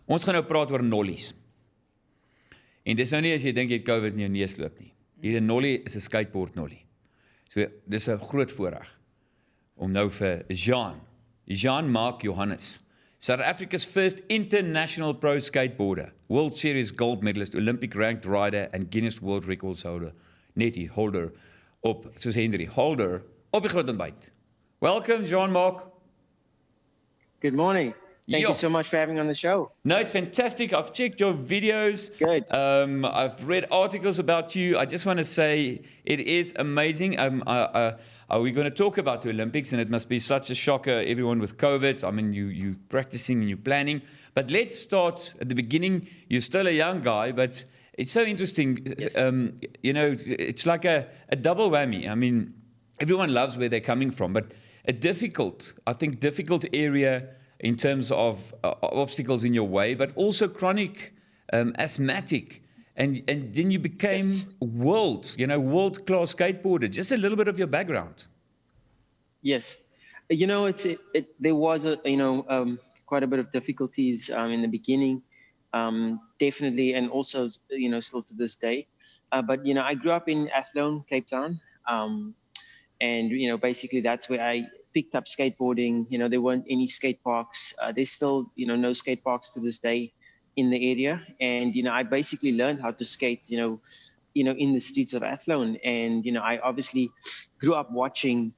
Ons gaan nou praat oor nollies. En dis nou nie as jy dink jy het COVID in jou neus loop nie. Hier 'n nollie is 'n skateboard nollie. So dis 'n groot voorreg om nou vir Jean-marc Johannes, South Africa's first international pro skateboarder, World Series gold medalist, Olympic ranked rider and Guinness World Records holder, holder op, soos Henry, holder op die groot ontbyt. Welcome, Jean-marc. Good morning. Thank you so much for having me on the show. No, it's fantastic. I've checked your videos. Good. I've read articles about you. I just want to say it is amazing. Are we going to talk about the Olympics? And it must be such a shocker, everyone with COVID. I mean, you practicing and you planning. But let's start at the beginning. You're still a young guy, but it's so interesting. Yes. It's like a double whammy. I mean, everyone loves where they're coming from, but a difficult area in terms of obstacles in your way, but also chronic asthmatic. And then you became world-class skateboarder. Just a little bit of your background. Yes. There was quite a bit of difficulties in the beginning, definitely, and also, still to this day. But, I grew up in Athlone, Cape Town. And, basically that's where I picked up skateboarding. There weren't any skate parks. There's still, no skate parks to this day in the area. And, I basically learned how to skate, in the streets of Athlone. And, I obviously grew up watching,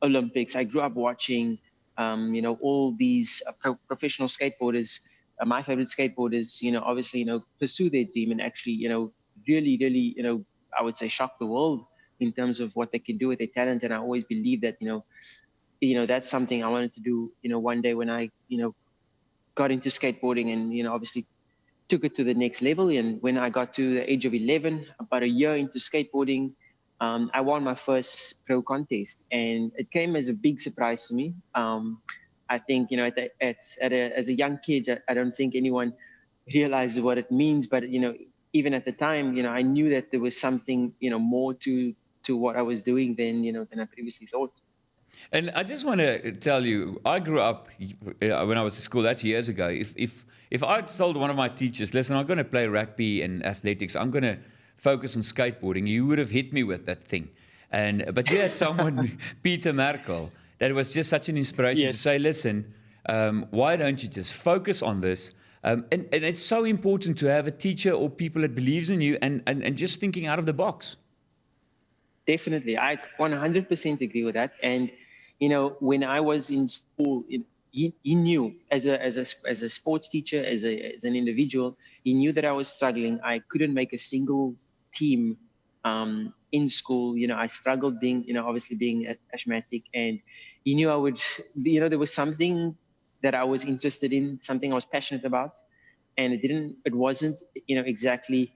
Olympics. I grew up watching, all these professional skateboarders, my favorite skateboarders, obviously, pursue their dream and actually, really, really, I would say shock the world in terms of what they can do with their talent. And I always believe that, that's something I wanted to do, one day when I, got into skateboarding and, obviously took it to the next level. And when I got to the age of 11, about a year into skateboarding, I won my first pro contest, and it came as a big surprise to me. I think, as a young kid, I don't think anyone realizes what it means, but, even at the time, I knew that there was something, more to what I was doing than I previously thought. And I just want to tell you, I grew up when I was at school. That's years ago. If I told one of my teachers, listen, I'm going to play rugby and athletics, I'm going to focus on skateboarding, you would have hit me with that thing. But you had someone, Peter Merkel, that was just such an inspiration to say, listen, why don't you just focus on this? And it's so important to have a teacher or people that believes in you and just thinking out of the box. Definitely. I 100% agree with that. And, when I was in school, he knew as a sports teacher, as an individual, he knew that I was struggling. I couldn't make a single team in school. I struggled being, obviously being asthmatic, and he knew I would, there was something that I was interested in, something I was passionate about, and it wasn't, exactly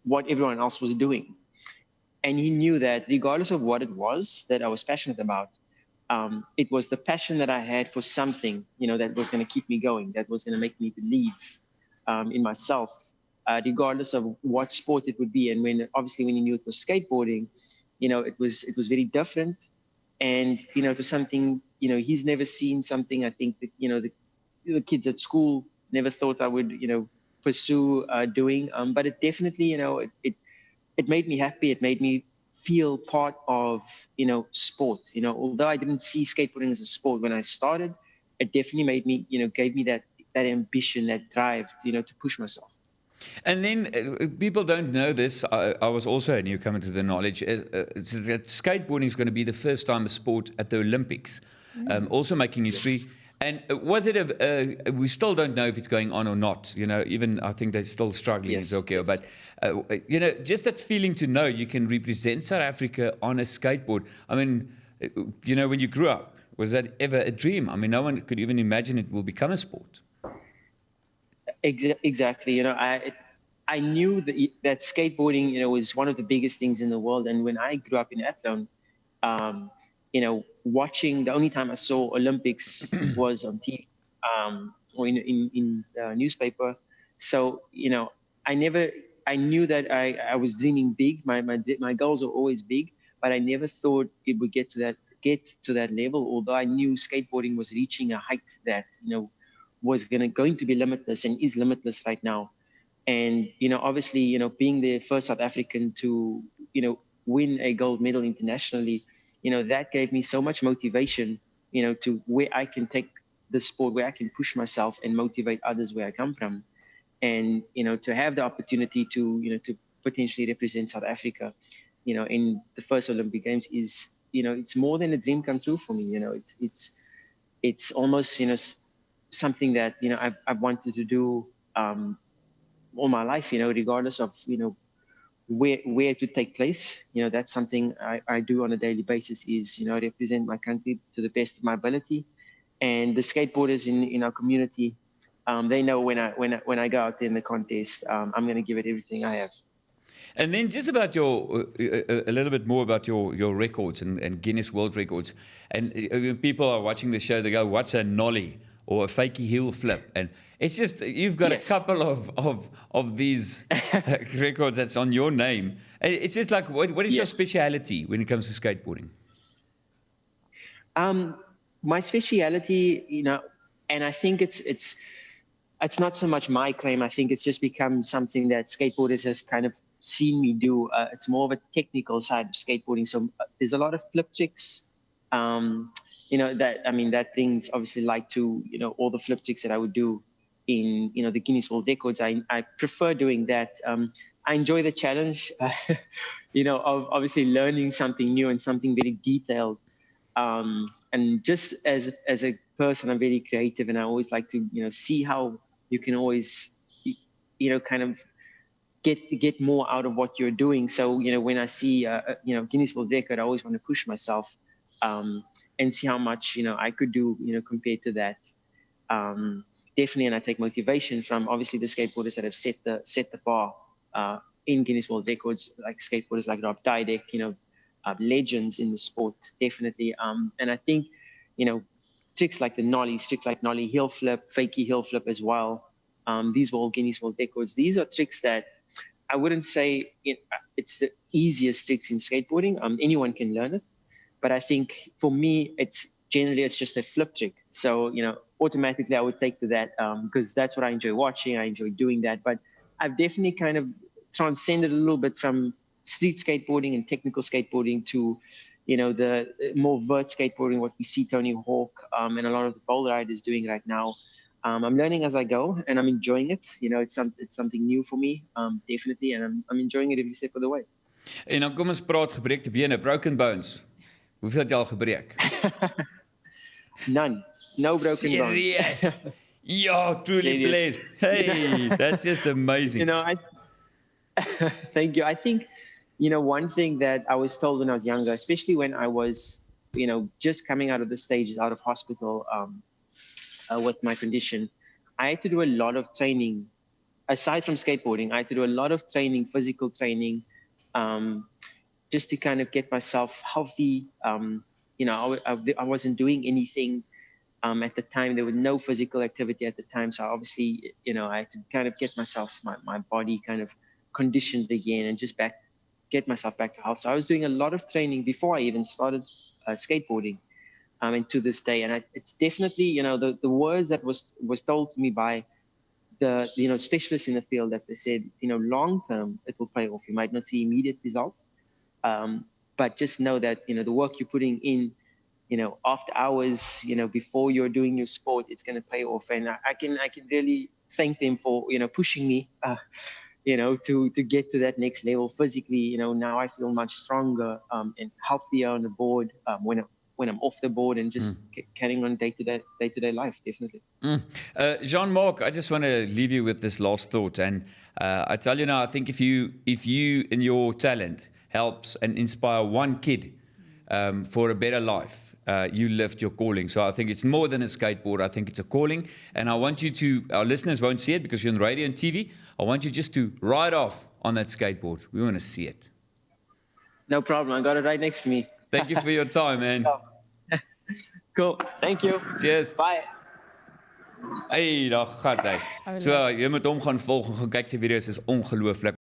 what everyone else was doing. And he knew that regardless of what it was that I was passionate about, it was the passion that I had for something, that was going to keep me going, that was going to make me believe in myself, regardless of what sport it would be. And when he knew it was skateboarding, it was very different. And, it was something, he's never seen something, I think that, the kids at school never thought I would, pursue doing. But it definitely, it made me happy. It made me feel part of, sport. Although I didn't see skateboarding as a sport when I started, it definitely made me, gave me that ambition, that drive, to push myself. And then people don't know this. I was also a newcomer to the knowledge. That skateboarding is going to be the first time a sport at the Olympics, also making history. And was it we still don't know if it's going on or not. Even I think they're still struggling in Tokyo. But just that feeling to know you can represent South Africa on a skateboard. I mean, when you grew up, was that ever a dream? I mean, no one could even imagine it will become a sport. Exactly. I knew that skateboarding, was one of the biggest things in the world. And when I grew up in Athlone, watching, the only time I saw Olympics was on TV or in the newspaper. So, I knew that I was dreaming big. My goals are always big, but I never thought it would get to that level. Although I knew skateboarding was reaching a height that, was going to be limitless and is limitless right now. And, obviously, being the first South African to, win a gold medal internationally, that gave me so much motivation, to where I can take the sport, where I can push myself and motivate others where I come from. And, to have the opportunity to, to potentially represent South Africa, in the first Olympic Games is, it's more than a dream come true for me. It's almost, something that, I've wanted to do, all my life, regardless of, where it would take place. That's something I do on a daily basis is, represent my country to the best of my ability. And the skateboarders in our community, they know when I go out there in the contest, I'm going to give it everything I have. And then just about a little bit more about your records and Guinness World Records. And when people are watching the show, they go, what's a nollie or a fakey heel flip? And it's just, you've got Yes. a couple of these records that's on your name. It's just like, what is your Yes. speciality when it comes to skateboarding? My speciality, and I think it's not so much my claim. I think it's just become something that skateboarders have kind of seen me do. It's more of a technical side of skateboarding. So there's a lot of flip tricks, that brings obviously light to, all the flip tricks that I would do in, the Guinness World Records. I prefer doing that. I enjoy the challenge, of obviously learning something new and something very detailed. And just as a person, I'm very creative, and I always like to, see how you can always, kind of get more out of what you're doing. So, when I see, Guinness World Record, I always want to push myself, and see how much, I could do, compared to that. Definitely. And I take motivation from obviously the skateboarders that have set the bar, in Guinness World Records, like skateboarders like Rob Dydeck, legends in the sport, definitely. And I think, tricks like the nollie, heel flip, fakey heel flip as well. These were all Guinness World Records. These are tricks that I wouldn't say it's the easiest tricks in skateboarding. Anyone can learn it. But I think for me, it's just a flip trick. So, automatically I would take to that, because that's what I enjoy watching. I enjoy doing that. But I've definitely kind of transcended a little bit from street skateboarding and technical skateboarding to, the more vert skateboarding, what we see Tony Hawk and a lot of the bowl riders doing right now. I'm learning as I go, and I'm enjoying it. It's something new for me, definitely, and I'm enjoying it every step of the way. En dan kom ons praat gebreekte bene, broken bones. Hoeveel het jy al gebreek? None. No broken bones. Serious? Yeah, truly Serious. blessed. Hey, that's just amazing. Thank you. I think, one thing that I was told when I was younger, especially when I was, just coming out of the stages, out of hospital, with my condition, I had to do a lot of training. Aside from skateboarding, I had to do a lot of training, physical training, just to kind of get myself healthy. I wasn't doing anything at the time. There was no physical activity at the time. So obviously, I had to kind of get myself, my body kind of conditioned again and just get myself back to health. So I was doing a lot of training before I even started skateboarding. And to this day, and it's definitely, the words that was told to me by the, specialists in the field, that they said, long term, it will pay off. You might not see immediate results, but just know that, the work you're putting in, after hours, before you're doing your sport, it's going to pay off. And I can really thank them for, pushing me, to get to that next level physically. Now I feel much stronger and healthier on the board when I'm off the board and just carrying on day-to-day life, definitely. Jean-Marc, I just want to leave you with this last thought. And I tell you now, I think if you in your talent helps and inspire one kid for a better life, you lived your calling. So I think it's more than a skateboard. I think it's a calling. And I want you to, our listeners won't see it because you're on radio and TV. I want you just to ride off on that skateboard. We want to see it. No problem. I got it right next to me. Thank you for your time, man. Cool. Thank you. Cheers. Bye. Hey, daar gaan hy. So jy moet hom gaan volg en gaan kyk sy video's, is ongelooflik.